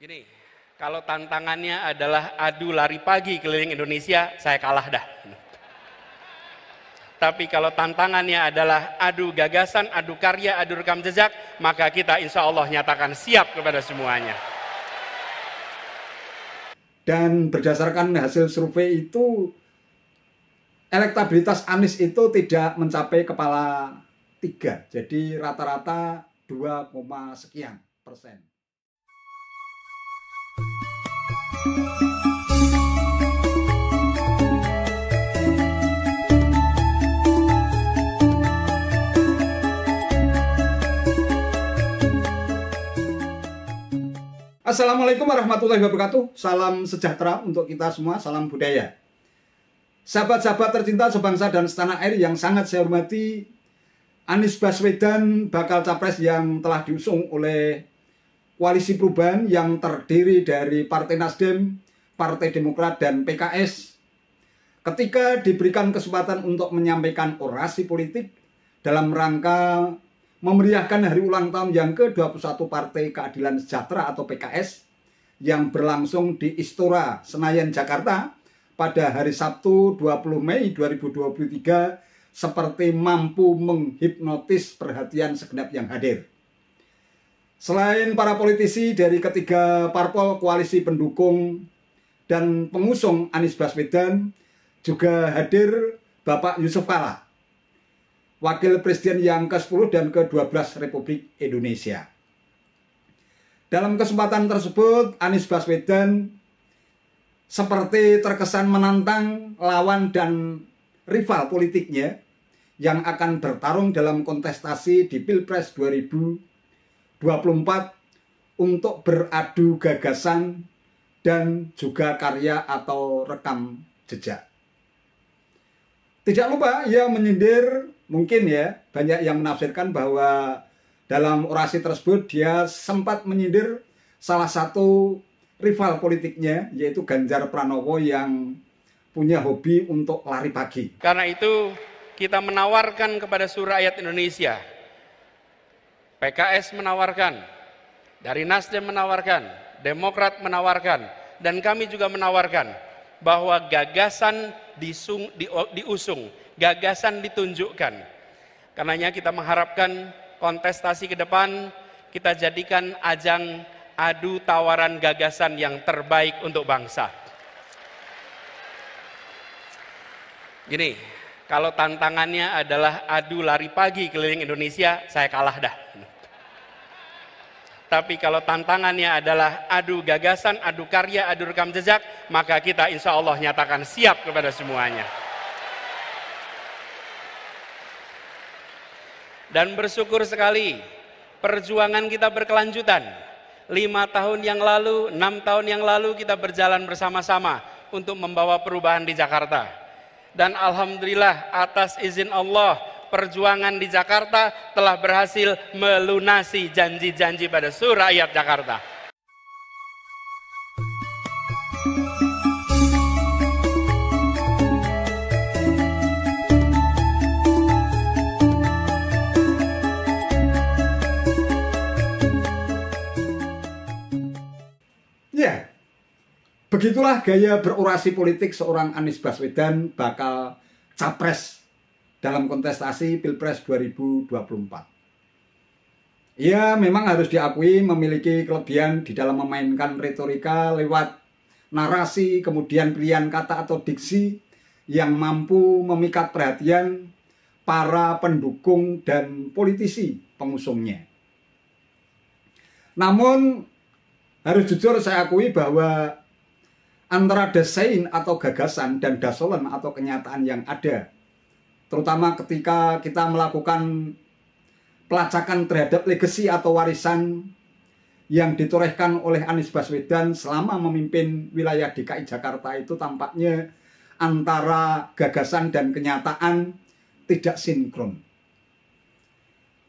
Gini, kalau tantangannya adalah adu lari pagi keliling Indonesia, saya kalah dah. Tapi kalau tantangannya adalah adu gagasan, adu karya, adu rekam jejak, maka kita insya Allah nyatakan siap kepada semuanya. Dan berdasarkan hasil survei itu, elektabilitas Anies itu tidak mencapai kepala 3. Jadi rata-rata 2, sekian persen. Assalamualaikum warahmatullahi wabarakatuh. Salam sejahtera untuk kita semua, salam budaya. Sahabat-sahabat tercinta sebangsa dan setanah air yang sangat saya hormati, Anies Baswedan bakal capres yang telah diusung oleh Koalisi Perubahan yang terdiri dari Partai Nasdem, Partai Demokrat, dan PKS. Ketika diberikan kesempatan untuk menyampaikan orasi politik dalam rangka memeriahkan hari ulang tahun yang ke-21 Partai Keadilan Sejahtera atau PKS yang berlangsung di Istora Senayan, Jakarta pada hari Sabtu 20 Mei 2023 seperti mampu menghipnotis perhatian segenap yang hadir. Selain para politisi dari ketiga parpol koalisi pendukung dan pengusung Anies Baswedan, juga hadir Bapak Yusuf Kalla, Wakil Presiden yang ke-10 dan ke-12 Republik Indonesia. Dalam kesempatan tersebut, Anies Baswedan seperti terkesan menantang lawan dan rival politiknya yang akan bertarung dalam kontestasi di Pilpres 2024 untuk beradu gagasan dan juga karya atau rekam jejak. Tidak lupa ia menyindir, mungkin ya, banyak yang menafsirkan bahwa dalam orasi tersebut dia sempat menyindir salah satu rival politiknya, yaitu Ganjar Pranowo yang punya hobi untuk lari pagi. Karena itu kita menawarkan kepada seluruh rakyat Indonesia, PKS menawarkan, dari Nasdem menawarkan, Demokrat menawarkan, dan kami juga menawarkan bahwa gagasan diusung, gagasan ditunjukkan. Karenanya kita mengharapkan kontestasi ke depan kita jadikan ajang adu tawaran gagasan yang terbaik untuk bangsa. Gini, kalau tantangannya adalah adu lari pagi keliling Indonesia, saya kalah dah. Tapi kalau tantangannya adalah adu gagasan, adu karya, adu rekam jejak, maka kita insya Allah nyatakan siap kepada semuanya. Dan bersyukur sekali, perjuangan kita berkelanjutan. 5 tahun yang lalu, 6 tahun yang lalu kita berjalan bersama-sama untuk membawa perubahan di Jakarta. Dan alhamdulillah atas izin Allah, perjuangan di Jakarta telah berhasil melunasi janji-janji pada seluruh rakyat Jakarta. Ya, begitulah gaya berorasi politik seorang Anies Baswedan bakal capres dalam kontestasi Pilpres 2024. Ia memang harus diakui memiliki kelebihan di dalam memainkan retorika lewat narasi, kemudian pilihan kata atau diksi yang mampu memikat perhatian para pendukung dan politisi pengusungnya. Namun, harus jujur saya akui bahwa antara desain atau gagasan dan dasolen atau kenyataan yang ada, terutama ketika kita melakukan pelacakan terhadap legasi atau warisan yang ditorehkan oleh Anies Baswedan selama memimpin wilayah DKI Jakarta, itu tampaknya antara gagasan dan kenyataan tidak sinkron.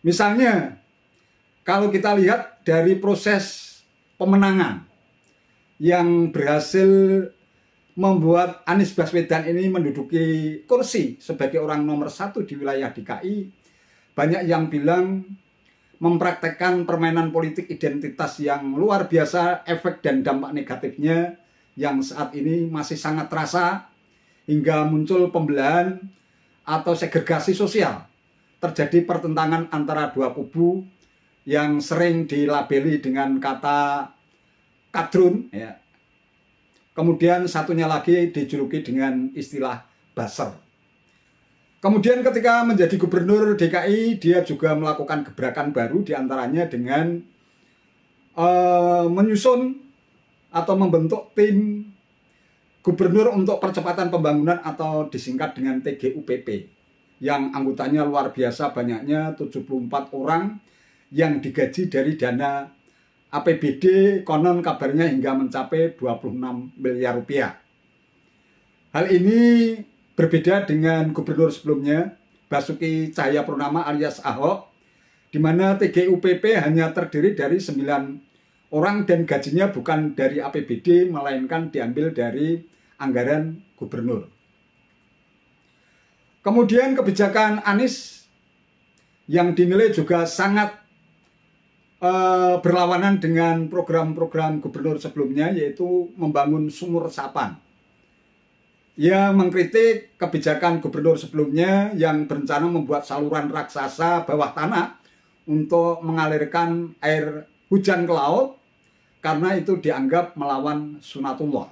Misalnya, kalau kita lihat dari proses pemenangan yang berhasil membuat Anies Baswedan ini menduduki kursi sebagai orang nomor 1 di wilayah DKI, banyak yang bilang mempraktekkan permainan politik identitas yang luar biasa, efek dan dampak negatifnya yang saat ini masih sangat terasa hingga muncul pembelahan atau segregasi sosial. Terjadi pertentangan antara dua kubu yang sering dilabeli dengan kata kadrun, ya. Kemudian satunya lagi dijuluki dengan istilah buzzer. Kemudian ketika menjadi gubernur DKI, dia juga melakukan gebrakan baru, diantaranya dengan menyusun atau membentuk tim gubernur untuk percepatan pembangunan atau disingkat dengan TGUPP, yang anggotanya luar biasa banyaknya, 74 orang yang digaji dari dana APBD, konon kabarnya hingga mencapai 26 miliar rupiah. Hal ini berbeda dengan gubernur sebelumnya, Basuki Cahayapurnama alias Ahok, di mana TGUPP hanya terdiri dari 9 orang dan gajinya bukan dari APBD, melainkan diambil dari anggaran gubernur. Kemudian kebijakan Anies yang dinilai juga sangat berlawanan dengan program-program gubernur sebelumnya, yaitu membangun sumur resapan. Ia mengkritik kebijakan gubernur sebelumnya yang berencana membuat saluran raksasa bawah tanah untuk mengalirkan air hujan ke laut, karena itu dianggap melawan sunatullah.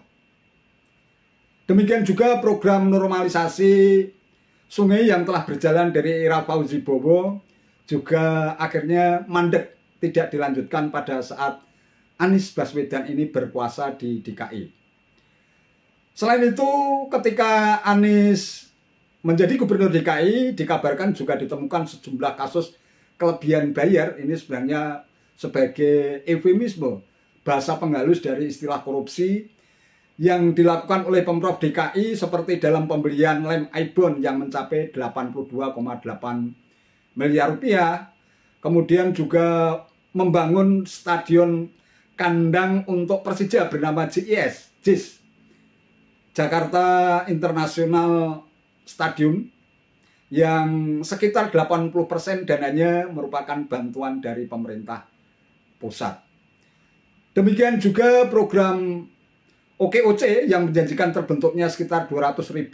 Demikian juga program normalisasi sungai yang telah berjalan dari era Fauzi Bowo juga akhirnya mandek, tidak dilanjutkan pada saat Anies Baswedan ini berkuasa di DKI. Selain itu, ketika Anies menjadi gubernur DKI, dikabarkan juga ditemukan sejumlah kasus kelebihan bayar. Ini sebenarnya sebagai eufemisme, bahasa penghalus dari istilah korupsi yang dilakukan oleh Pemprov DKI, seperti dalam pembelian lem Aibon yang mencapai 82,8 miliar rupiah. Kemudian juga membangun stadion kandang untuk Persija bernama JIS, Jakarta International Stadium, yang sekitar 80% dananya merupakan bantuan dari pemerintah pusat. Demikian juga program OKOC yang menjanjikan terbentuknya sekitar 200.000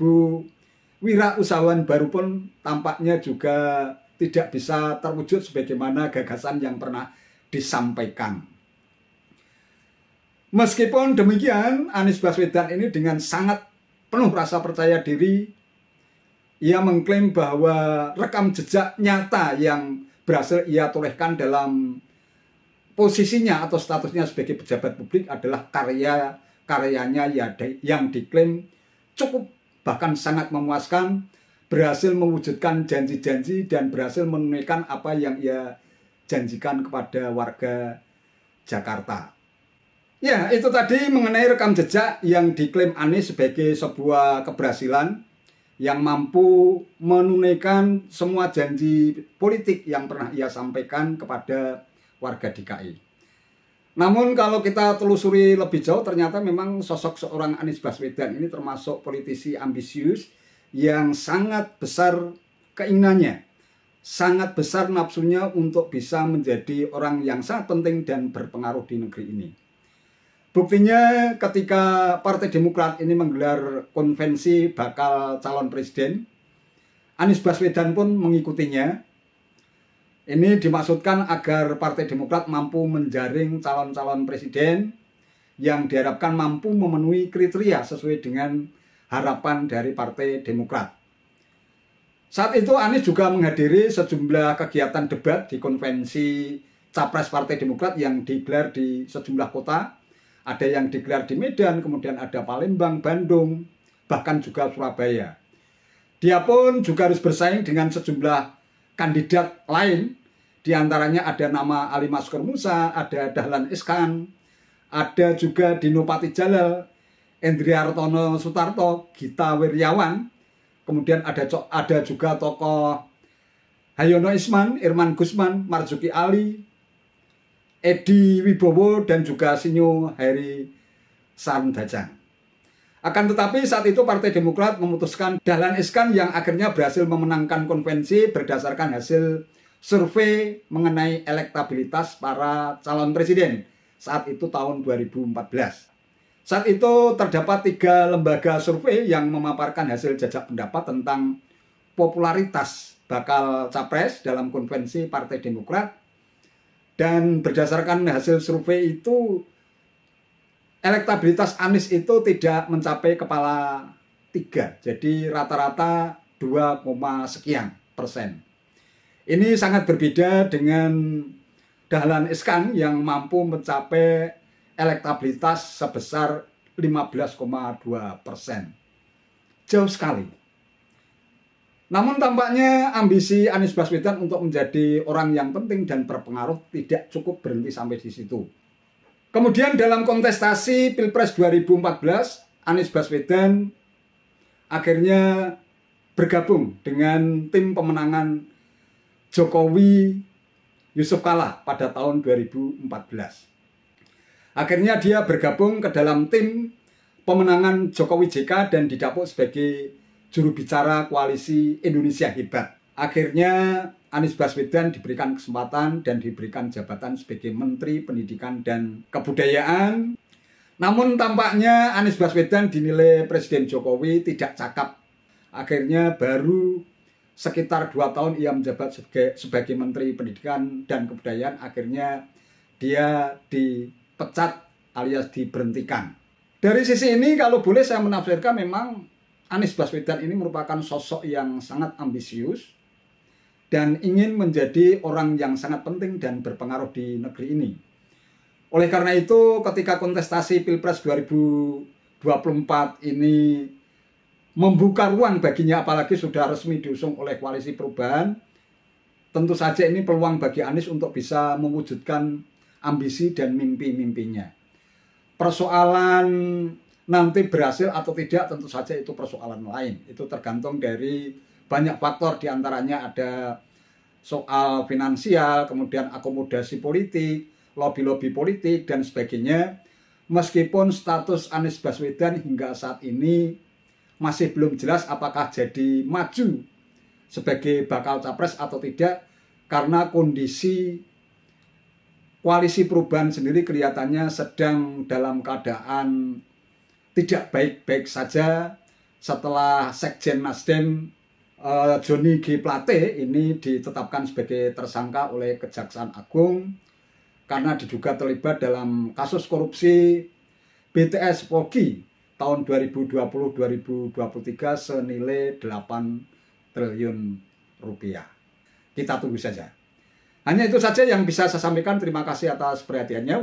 wirausahawan baru pun tampaknya juga tidak bisa terwujud sebagaimana gagasan yang pernah disampaikan. Meskipun demikian, Anies Baswedan ini dengan sangat penuh rasa percaya diri, ia mengklaim bahwa rekam jejak nyata yang berhasil ia torehkan dalam posisinya atau statusnya sebagai pejabat publik adalah karyanya yang diklaim cukup bahkan sangat memuaskan, berhasil mewujudkan janji-janji dan berhasil menunaikan apa yang ia janjikan kepada warga Jakarta. Ya, itu tadi mengenai rekam jejak yang diklaim Anies sebagai sebuah keberhasilan yang mampu menunaikan semua janji politik yang pernah ia sampaikan kepada warga DKI. Namun kalau kita telusuri lebih jauh, ternyata memang sosok seorang Anies Baswedan ini termasuk politisi ambisius yang sangat besar keinginannya, sangat besar nafsunya untuk bisa menjadi orang yang sangat penting dan berpengaruh di negeri ini. Buktinya ketika Partai Demokrat ini menggelar konvensi bakal calon presiden, Anies Baswedan pun mengikutinya. Ini dimaksudkan agar Partai Demokrat mampu menjaring calon-calon presiden yang diharapkan mampu memenuhi kriteria sesuai dengan harapan dari Partai Demokrat. Saat itu Anies juga menghadiri sejumlah kegiatan debat di konvensi Capres Partai Demokrat yang digelar di sejumlah kota. Ada yang digelar di Medan, kemudian ada Palembang, Bandung, bahkan juga Surabaya. Dia pun juga harus bersaing dengan sejumlah kandidat lain, diantaranya ada nama Ali Maskur Musa, ada Dahlan Iskan, ada juga Dino Patijalal, Endriartono Sutarto, Gita Wirjawan, kemudian ada juga tokoh Hayono Isman, Irman Gusman, Marzuki Ali, Edi Wibowo, dan juga Sinyo Heri Sandajang. Akan tetapi saat itu Partai Demokrat memutuskan Dahlan Iskan yang akhirnya berhasil memenangkan konvensi berdasarkan hasil survei mengenai elektabilitas para calon presiden saat itu tahun 2014. Saat itu terdapat 3 lembaga survei yang memaparkan hasil jajak pendapat tentang popularitas bakal capres dalam konvensi Partai Demokrat, dan berdasarkan hasil survei itu elektabilitas Anies itu tidak mencapai kepala 3, jadi rata-rata 2, sekian persen. Ini sangat berbeda dengan Dahlan Iskan yang mampu mencapai elektabilitas sebesar 15,2%. Jauh sekali. Namun tampaknya ambisi Anies Baswedan untuk menjadi orang yang penting dan berpengaruh tidak cukup berhenti sampai di situ. Kemudian dalam kontestasi Pilpres 2014, Anies Baswedan akhirnya bergabung dengan tim pemenangan Jokowi Yusuf Kala pada tahun 2014. Akhirnya dia bergabung ke dalam tim pemenangan Jokowi JK dan didapuk sebagai juru bicara koalisi Indonesia Hebat. Akhirnya Anies Baswedan diberikan kesempatan dan diberikan jabatan sebagai Menteri Pendidikan dan Kebudayaan. Namun tampaknya Anies Baswedan dinilai Presiden Jokowi tidak cakap. Akhirnya baru sekitar 2 tahun ia menjabat sebagai Menteri Pendidikan dan Kebudayaan, akhirnya dia dipecat alias diberhentikan. Dari sisi ini kalau boleh saya menafsirkan memang Anies Baswedan ini merupakan sosok yang sangat ambisius dan ingin menjadi orang yang sangat penting dan berpengaruh di negeri ini. Oleh karena itu ketika kontestasi Pilpres 2024 ini membuka ruang baginya, apalagi sudah resmi diusung oleh Koalisi Perubahan, tentu saja ini peluang bagi Anies untuk bisa mewujudkan ambisi dan mimpi-mimpinya. Persoalan nanti berhasil atau tidak tentu saja itu persoalan lain. Itu tergantung dari banyak faktor, diantaranya ada soal finansial, kemudian akomodasi politik, lobby-lobby politik, dan sebagainya. Meskipun status Anies Baswedan hingga saat ini masih belum jelas apakah jadi maju sebagai bakal capres atau tidak, karena kondisi Koalisi Perubahan sendiri kelihatannya sedang dalam keadaan tidak baik-baik saja setelah Sekjen Nasdem Joni G. Plate ini ditetapkan sebagai tersangka oleh Kejaksaan Agung karena diduga terlibat dalam kasus korupsi BTS Polri tahun 2020-2023 senilai 8 triliun rupiah. Kita tunggu saja. Hanya itu saja yang bisa saya sampaikan. Terima kasih atas perhatiannya.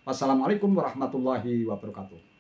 Wassalamualaikum warahmatullahi wabarakatuh.